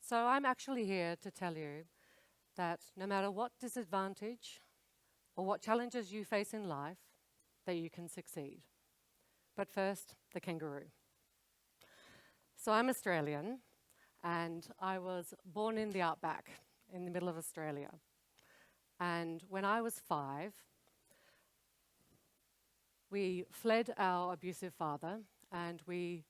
So I'm actually here to tell you that no matter what disadvantage or what challenges you face in life, that you can succeed. But first, the kangaroo. So I'm Australian, and I was born in the outback, in the middle of Australia. And when I was 5, we fled our abusive father, and we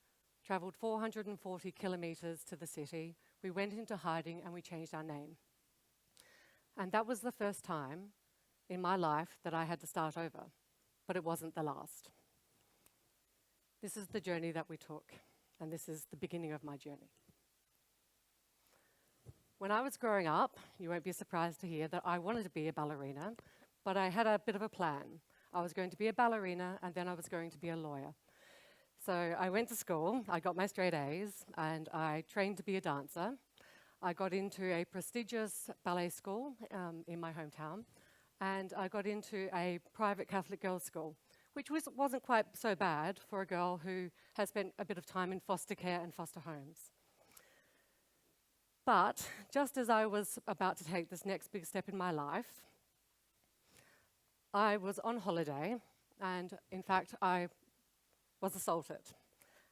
travelled 440 kilometres to the city. We went into hiding and we changed our name. And that was the first time in my life that I had to start over, but it wasn't the last. This is the journey that we took, and this is the beginning of my journey. When I was growing up, you won't be surprised to hear that I wanted to be a ballerina, but I had a bit of a plan. I was going to be a ballerina, and then I was going to be a lawyer. So I went to school, I got my straight A's, and I trained to be a dancer. I got into a prestigious ballet school in my hometown, and I got into a private Catholic girls' school, which wasn't quite so bad for a girl who has spent a bit of time in foster care and foster homes. But just as I was about to take this next big step in my life, I was on holiday, and in fact, I was assaulted.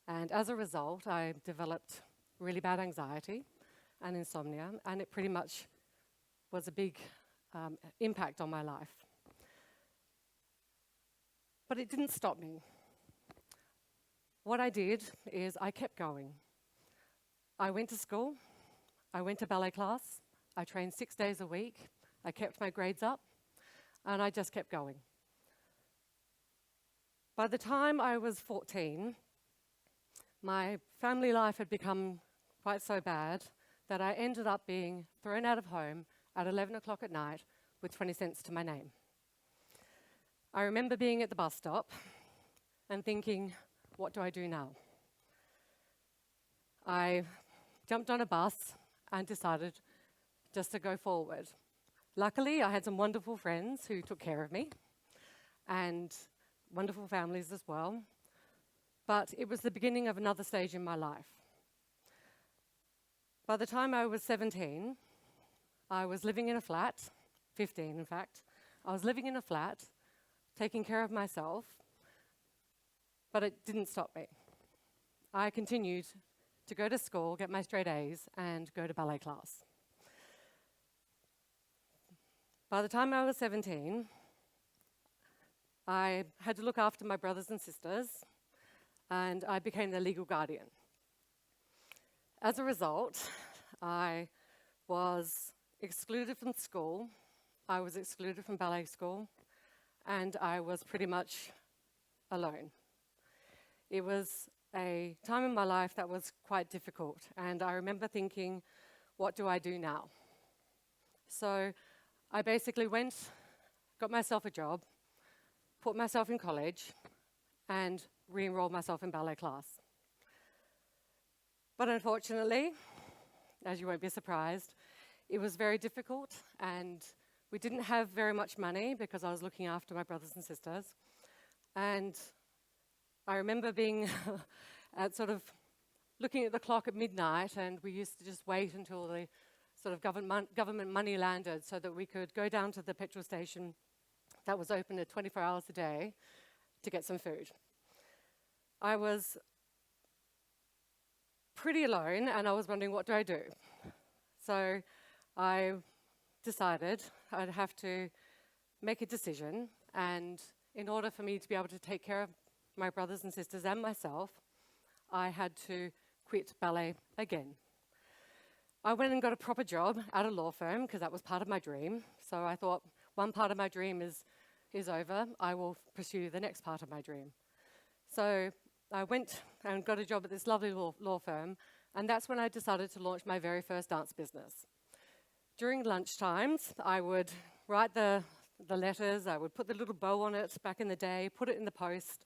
And as a result, I developed really bad anxiety and insomnia, and it pretty much was a big impact on my life. But it didn't stop me. What I did is I kept going. I went to school, I went to ballet class, I trained 6 days a week, I kept my grades up, and I just kept going. By the time I was 14, my family life had become quite so bad that I ended up being thrown out of home at 11 o'clock at night with 20 cents to my name. I remember being at the bus stop and thinking, what do I do now? I jumped on a bus and decided just to go forward. Luckily, I had some wonderful friends who took care of me, and wonderful families as well. But it was the beginning of another stage in my life. By the time I was 17, I was living in a flat, 15 in fact. I was living in a flat, taking care of myself, but it didn't stop me. I continued to go to school, get my straight A's, and go to ballet class. By the time I was 17, I had to look after my brothers and sisters, and I became their legal guardian. As a result, I was excluded from school, I was excluded from ballet school, and I was pretty much alone. It was a time in my life that was quite difficult, and I remember thinking, what do I do now? So I basically went, got myself a job, put myself in college, and re-enrolled myself in ballet class. But unfortunately, as you won't be surprised, it was very difficult, and we didn't have very much money because I was looking after my brothers and sisters. And I remember being at sort of looking at the clock at midnight, and we used to just wait until the sort of government money landed so that we could go down to the petrol station that was open at 24 hours a day to get some food. I was pretty alone, and I was wondering, what do I do? So I decided I'd have to make a decision, and in order for me to be able to take care of my brothers and sisters and myself, I had to quit ballet again. I went and got a proper job at a law firm because that was part of my dream. So I thought, one part of my dream is over, I will pursue the next part of my dream. So I went and got a job at this lovely law firm, and that's when I decided to launch my very first dance business. During lunch times, I would write the letters, I would put the little bow on it back in the day, put it in the post,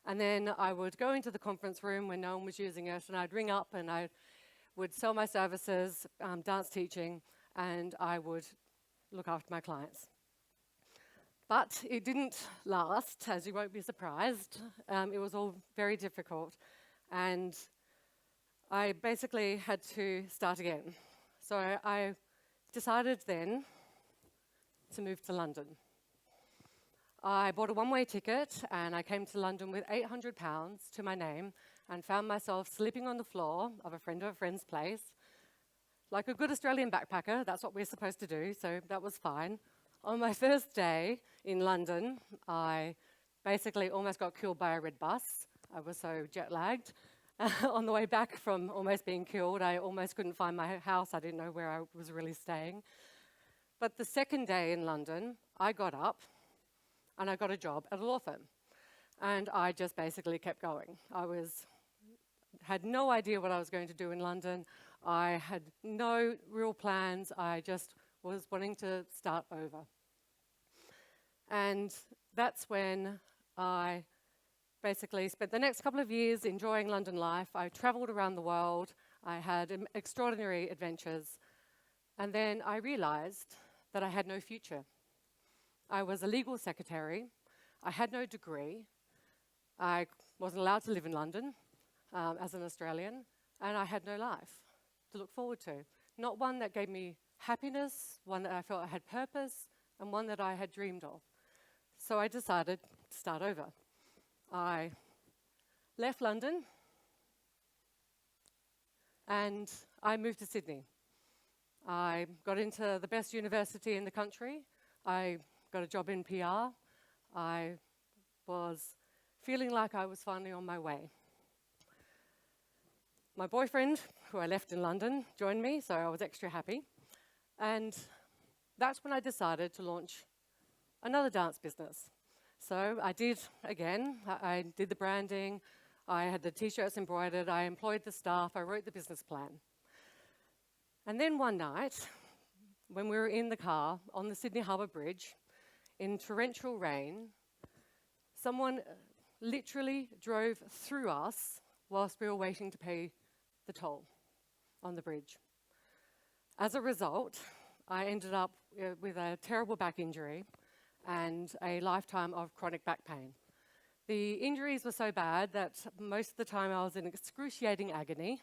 and then I would go into the conference room when no one was using it, and I'd ring up and I would sell my services, dance teaching, and I would look after my clients. But it didn't last, as you won't be surprised. It was all very difficult, and I basically had to start again. So I decided then to move to London. I bought a one-way ticket and I came to London with £800 to my name and found myself sleeping on the floor of a friend of a friend's place. Like a good Australian backpacker, that's what we're supposed to do, so that was fine. On my first day in London, I basically almost got killed by a red bus. I was so jet-lagged. On the way back from almost being killed, I almost couldn't find my house. I didn't know where I was really staying. But the second day in London, I got up and I got a job at a law firm. And I just basically kept going. Had no idea what I was going to do in London. I had no real plans. I just was wanting to start over. And that's when I basically spent the next couple of years enjoying London life. I traveled around the world. I had extraordinary adventures. And then I realized that I had no future. I was a legal secretary. I had no degree. I wasn't allowed to live in London as an Australian. And I had no life to look forward to. Not one that gave me happiness, one that I felt I had purpose, and one that I had dreamed of. So I decided to start over. I left London and I moved to Sydney. I got into the best university in the country. I got a job in PR. I was feeling like I was finally on my way. My boyfriend, who I left in London, joined me, so I was extra happy. And that's when I decided to launch another dance business. So I did, again, I did the branding, I had the t-shirts embroidered, I employed the staff, I wrote the business plan. And then one night, when we were in the car on the Sydney Harbour Bridge, in torrential rain, someone literally drove through us whilst we were waiting to pay the toll on the bridge. As a result, I ended up with a terrible back injury and a lifetime of chronic back pain. The injuries were so bad that most of the time I was in excruciating agony,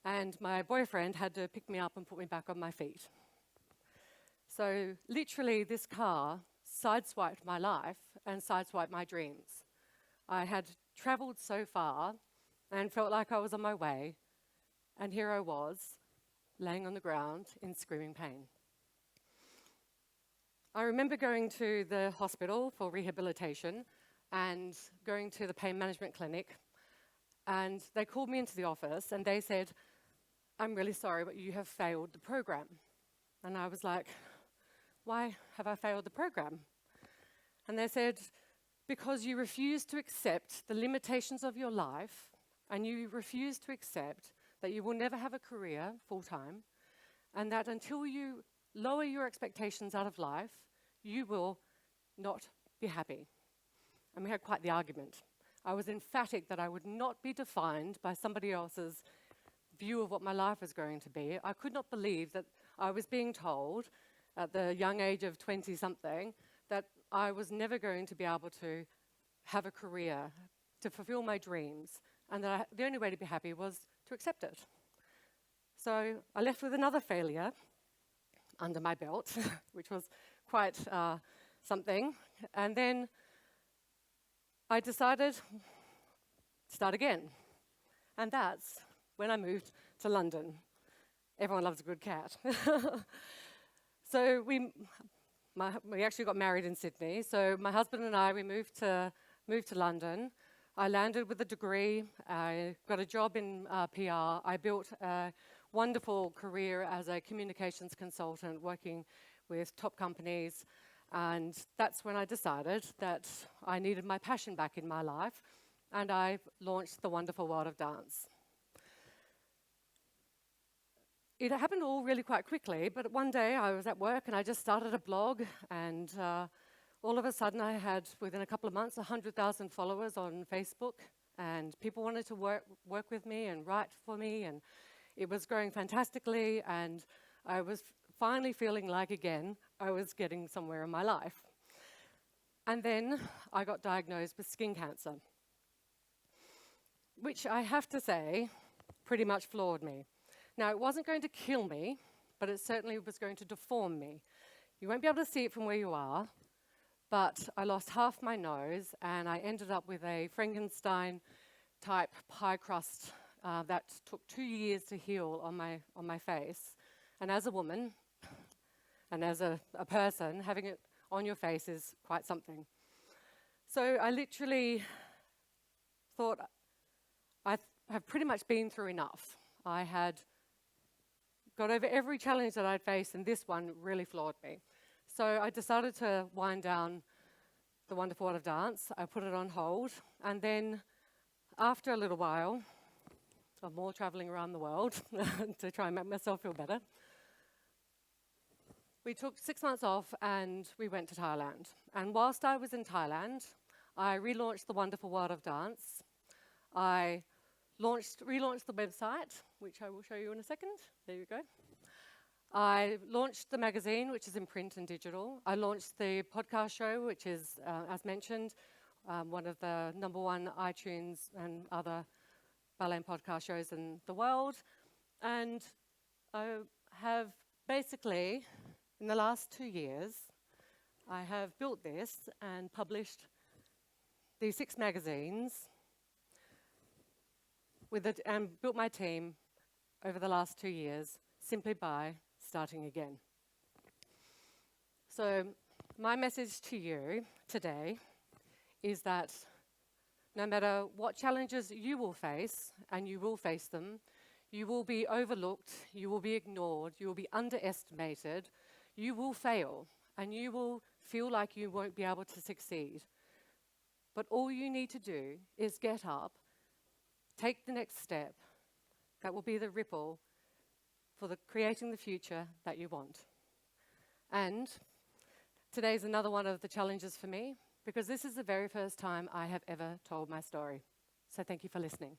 and my boyfriend had to pick me up and put me back on my feet. So literally this car sideswiped my life and sideswiped my dreams. I had travelled so far and felt like I was on my way, and here I was, laying on the ground in screaming pain. I remember going to the hospital for rehabilitation and going to the pain management clinic, and they called me into the office and they said, "I'm really sorry, but you have failed the program." And I was like, "Why have I failed the program?" And they said, "Because you refuse to accept the limitations of your life, and you refuse to accept that you will never have a career full-time, and that until you lower your expectations out of life, you will not be happy." And we had quite the argument. I was emphatic that I would not be defined by somebody else's view of what my life was going to be. I could not believe that I was being told at the young age of 20-something that I was never going to be able to have a career, to fulfill my dreams, and that the only way to be happy was to accept it. So I left with another failure under my belt, which was quite something. And then I decided to start again. And that's when I moved to London. Everyone loves a good cat. So we actually got married in Sydney. So my husband and I, we moved to London. I landed with a degree. I got a job in PR. I built a wonderful career as a communications consultant working with top companies. And that's when I decided that I needed my passion back in my life. And I launched the wonderful world of dance. It happened all really quite quickly, but one day I was at work and I just started a blog, and all of a sudden I had, within a couple of months, 100,000 followers on Facebook, and people wanted to work with me and write for me, and it was growing fantastically, and I was finally feeling like, again, I was getting somewhere in my life. And then I got diagnosed with skin cancer, which I have to say pretty much floored me. Now, it wasn't going to kill me, but it certainly was going to deform me. You won't be able to see it from where you are, but I lost half my nose, and I ended up with a Frankenstein-type pie crust that took 2 years to heal on my face. And as a woman, and as a person, having it on your face is quite something. So I literally thought, I have pretty much been through enough. I had got over every challenge that I'd faced, and this one really floored me. So I decided to wind down the wonderful world of dance. I put it on hold, and then after a little while of more traveling around the world to try and make myself feel better, we took 6 months off and we went to Thailand. And whilst I was in Thailand, I relaunched the wonderful world of dance. I relaunched the website, which I will show you in a second. There you go. I launched the magazine, which is in print and digital. I launched the podcast show, which is, as mentioned, one of the #1 iTunes and other ballet and podcast shows in the world. And I have basically, in the last 2 years, I have built this and published these 6 magazines and built my team over the last 2 years simply by starting again. So my message to you today is that no matter what challenges you will face, and you will face them, you will be overlooked, you will be ignored, you will be underestimated, you will fail, and you will feel like you won't be able to succeed. But all you need to do is get up, take the next step. That will be the ripple for creating the future that you want. And today's another one of the challenges for me, because this is the very first time I have ever told my story. So thank you for listening.